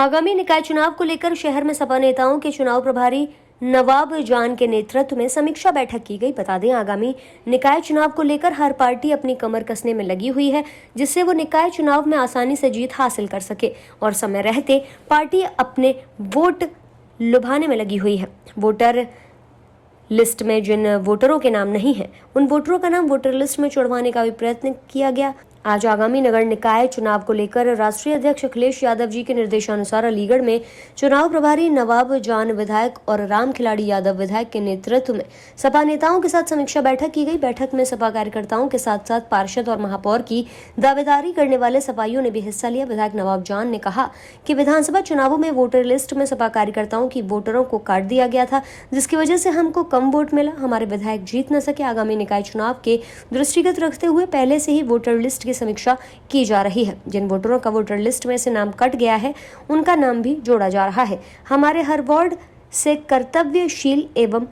आगामी निकाय चुनाव को लेकर शहर में सपा नेताओं के चुनाव प्रभारी नवाब जान के नेतृत्व में समीक्षा बैठक की गई। बता दें, आगामी निकाय चुनाव को लेकर हर पार्टी अपनी कमर कसने में लगी हुई है, जिससे वो निकाय चुनाव में आसानी से जीत हासिल कर सके और समय रहते पार्टी अपने वोट लुभाने में लगी हुई है। वोटर लिस्ट में जिन वोटरों के नाम नहीं है, उन वोटरों का नाम वोटर लिस्ट में जुड़वाने का भी प्रयत्न किया गया। आज आगामी नगर निकाय चुनाव को लेकर राष्ट्रीय अध्यक्ष अखिलेश यादव जी के निर्देशानुसार अलीगढ़ में चुनाव प्रभारी नवाब जान विधायक और राम खिलाड़ी यादव विधायक के नेतृत्व में सपा नेताओं के साथ समीक्षा बैठक की गई। बैठक में सपा कार्यकर्ताओं के साथ साथ पार्षद और महापौर की दावेदारी करने वाले सपाइयों ने भी हिस्सा लिया। विधायक नवाब जान ने कहा कि विधानसभा चुनावों में वोटर लिस्ट में सपा कार्यकर्ताओं की वोटरों को काट दिया गया था, जिसकी वजह से हमको कम वोट मिला, हमारे विधायक जीत न सके। आगामी निकाय चुनाव के दृष्टिगत रखते हुए पहले से ही वोटर लिस्ट की समीक्षा की जा रही है। जिन वोटरों का वोटर लिस्ट में से नाम कट गया है, उनका नाम भी जोड़ा जा रहा है। हमारे हर वार्ड से कर्तव्यशील एवं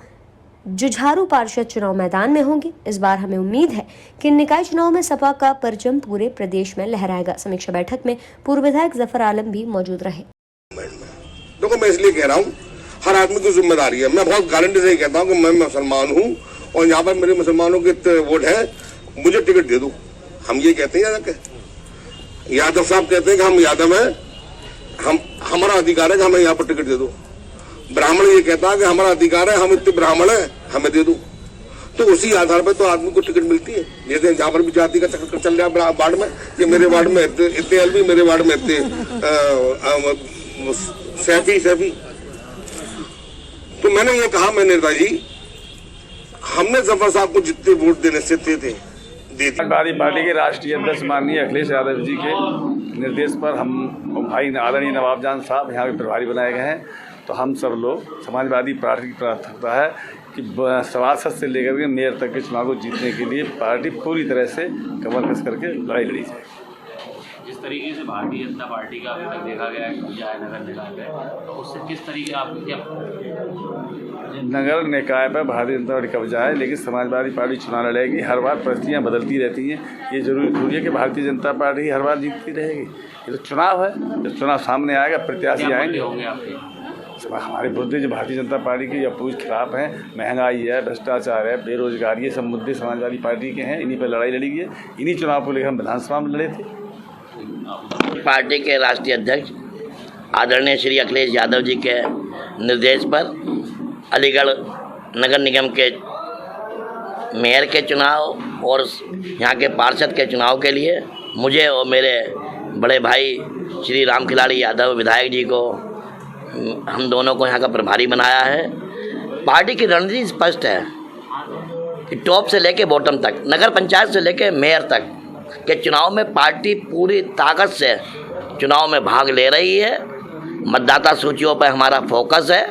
जुझारू पार्षद चुनाव मैदान में होंगे। इस बार हमें उम्मीद है कि निकाय चुनाव में सपा का परचम पूरे प्रदेश में लहराएगा। समीक्षा बैठक में पूर्व विधायक जफर आलम भी मौजूद रहे। देखो, मैं इसलिए कह रहा हूँ, हर आदमी की जिम्मेदारी है। मैं बहुत गारंटी से कहता हूँ कि मैं मुसलमान हूँ और यहाँ पर मेरे मुसलमानों के वोट है, मुझे टिकट दे दो। हम ये कहते हैं, यादव साहब कहते हैं कि हम यादव हैं, हमारा अधिकार है कि हमें यहाँ पर टिकट दे दो। ब्राह्मण ये कहता है कि हमारा अधिकार है, हम इतने ब्राह्मण हैं, हमें दे दो। तो उसी आधार पर तो आदमी को टिकट मिलती है। जैसे जहाँ पर भी जाति का चक्कर चल रहा है वार्ड में, कि मेरे वार्ड में इतने एलबी, मेरे वार्ड में इतने सैफी। तो मैंने ये कहा, मैं नेताजी, हमने जफर साहब को जितने वोट देने से थे। समाजवादी पार्टी के राष्ट्रीय अध्यक्ष माननीय अखिलेश यादव जी के निर्देश पर हम भाई आदरणीय नवाब जान साहब यहाँ पे प्रभारी बनाए गए हैं। तो हम सब लोग समाजवादी पार्टी की प्राथमिकता है कि सभासद से लेकर के मेयर तक के चुनाव को जीतने के लिए पार्टी पूरी तरह से कमर कस करके लड़ाई लड़ी जाए। जिस तरीके से भारतीय जनता पार्टी का अभी तक देखा गया है कब्जा है नगर निकाय पे, तो उससे किस तरीके आप क्या नगर निकाय पर भारतीय जनता पार्टी कब्जा है, लेकिन समाजवादी पार्टी चुनाव लड़ेगी। हर बार परिस्थितियाँ बदलती रहती हैं, ये जरूरी थोड़ी है कि भारतीय जनता पार्टी हर बार जीतती रहेगी। ये तो चुनाव है, जब चुनाव सामने आएगा प्रत्याशी आएंगे। होंगे आपके हमारे मुद्दे जो भारतीय जनता पार्टी के अपोज खिलाफ हैं, महंगाई है, भ्रष्टाचार है, बेरोजगारी, ये सब मुद्दे समाजवादी पार्टी के हैं। इन्हीं पर लड़ाई लड़ी गई है। इन्हीं चुनाव को लेकर हम विधानसभा में लड़े थे। पार्टी के राष्ट्रीय अध्यक्ष आदरणीय श्री अखिलेश यादव जी के निर्देश पर अलीगढ़ नगर निगम के मेयर के चुनाव और यहाँ के पार्षद के चुनाव के लिए मुझे और मेरे बड़े भाई श्री राम खिलाड़ी यादव विधायक जी को, हम दोनों को यहाँ का प्रभारी बनाया है। पार्टी की रणनीति स्पष्ट है कि टॉप से लेके बॉटम तक, नगर पंचायत से लेके मेयर तक के चुनाव में पार्टी पूरी ताकत से चुनाव में भाग ले रही है। मतदाता सूचियों पर हमारा फोकस है।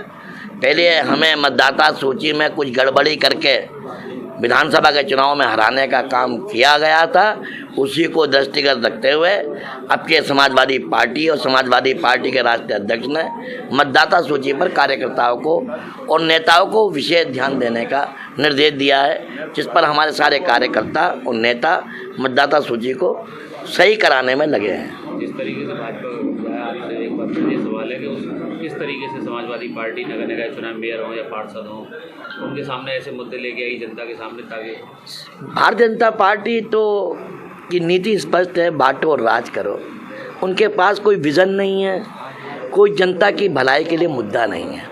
पहले हमें मतदाता सूची में कुछ गड़बड़ी करके विधानसभा के चुनाव में हराने का काम किया गया था। उसी को दृष्टिगत रखते हुए अब के समाजवादी पार्टी और समाजवादी पार्टी के राष्ट्रीय अध्यक्ष ने मतदाता सूची पर कार्यकर्ताओं को और नेताओं को विशेष ध्यान देने का निर्देश दिया है, जिस पर हमारे सारे कार्यकर्ता और नेता मतदाता सूची को सही कराने में लगे हैं। जिस तरीके से भाजपा आपसे एक बार फिर ये सवाल है कि किस तरीके से समाजवादी पार्टी नगर निकाय चुनाव मेयर हो या पार्षद हो, उनके सामने ऐसे मुद्दे लेके आई जनता के सामने, ताकि भारतीय जनता पार्टी तो की नीति स्पष्ट है, बांटो और राज करो। उनके पास कोई विज़न नहीं है, कोई जनता की भलाई के लिए मुद्दा नहीं है।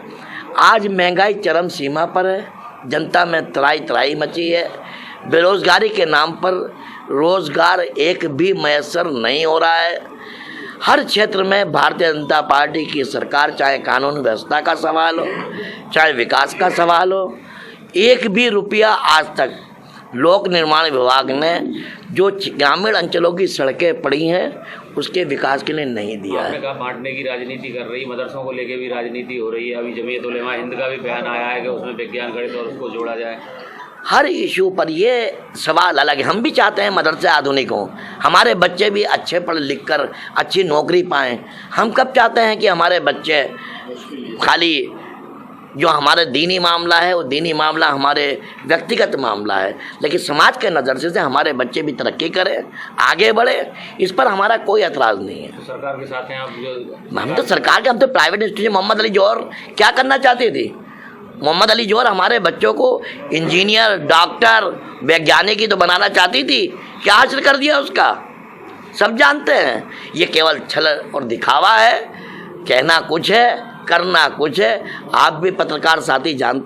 आज महंगाई चरम सीमा पर है, जनता में त्राही मची है। बेरोजगारी के नाम पर रोजगार एक भी मैसर नहीं हो रहा है। हर क्षेत्र में भारतीय जनता पार्टी की सरकार, चाहे कानून व्यवस्था का सवाल हो, चाहे विकास का सवाल हो, एक भी रुपया आज तक लोक निर्माण विभाग ने जो ग्रामीण अंचलों की सड़कें पड़ी हैं उसके विकास के लिए नहीं दिया है। आपने कहा बांटने की राजनीति कर रही, मदरसों को लेके भी राजनीति हो रही है। अभी जमीयत उलेमा हिंद का भी बयान आया है कि उसमें विज्ञान गणित और उसको जोड़ा जाए। हर इशू पर ये सवाल अलग है। हम भी चाहते हैं मदरसे आधुनिक हों, हमारे बच्चे भी अच्छे पढ़ लिख कर अच्छी नौकरी पाएँ। हम कब चाहते हैं कि हमारे बच्चे खाली जो हमारे दीनी मामला है वो दीनी मामला हमारे व्यक्तिगत मामला है, लेकिन समाज के नज़र से हमारे बच्चे भी तरक्की करें, आगे बढ़े, इस पर हमारा कोई एतराज़ नहीं है। तो सरकार के साथ हैं आप? जो हम तो सरकार के, हम तो प्राइवेट इंस्टीट्यूशन, मोहम्मद अली जौहर क्या करना चाहती थी? मोहम्मद अली जौहर हमारे बच्चों को इंजीनियर, डॉक्टर, वैज्ञानिक ही तो बनाना चाहती थी। क्या हासिल कर दिया उसका? सब जानते हैं। ये केवल छल और दिखावा है, कहना कुछ है, करना कुछ है। आप भी पत्रकार साथी जानते